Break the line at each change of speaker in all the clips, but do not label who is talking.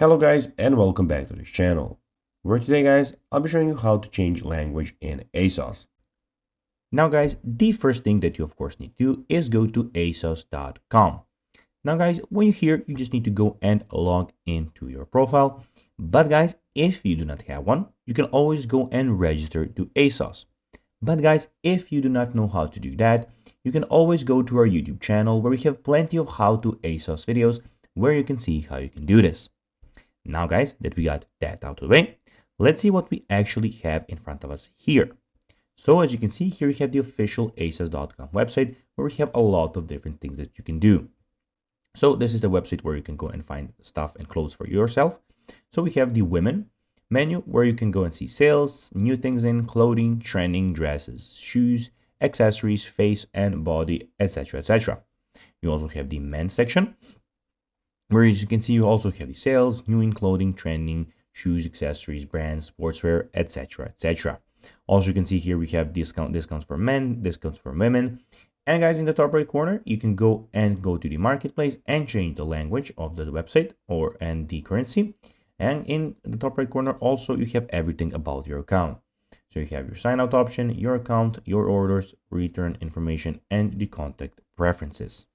Hello guys and welcome back to this channel, where today guys I'll be showing you how to change language in ASOS. Now guys, the first thing that you of course need to do is go to asos.com. Now guys, when you're here you just need to go and log into your profile, but guys, if you do not have one, you can always go and register to ASOS. But guys, if you do not know how to do that, you can always go to our YouTube channel where we have plenty of how to ASOS videos where you can see how you can do this. Now guys, that we got that out of the way, let's see what we actually have in front of us here. So as you can see here, we have the official asos.com website where we have a lot of different things that you can do. So this is the website where you can go and find stuff and clothes for yourself. So we have the women menu where you can go and see sales, new things in clothing, trending, dresses, shoes, accessories, face and body, etc, etc. You also have the men's section, where as you can see, you also have the sales, new in clothing, trending, shoes, accessories, brands, sportswear, etc, etc. Also, you can see here we have discounts for men, discounts for women. And guys, in the top right corner, you can go to the marketplace and change the language of the website and the currency. And in the top right corner, also you have everything about your account. So you have your sign out option, your account, your orders, return information, and the contact preferences.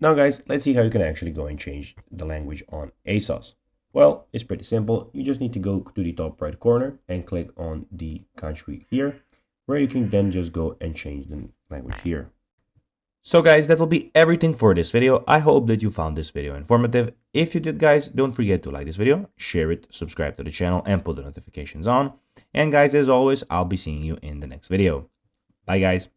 Now guys, let's see how you can actually go and change the language on ASOS. Well, it's pretty simple. You just need to go to the top right corner and click on the country here, where you can then just go and change the language here. So guys, that will be everything for this video. I hope that you found this video informative. If you did guys, don't forget to like this video, share it, subscribe to the channel, and put the notifications on. And guys, as always, I'll be seeing you in the next video. Bye guys.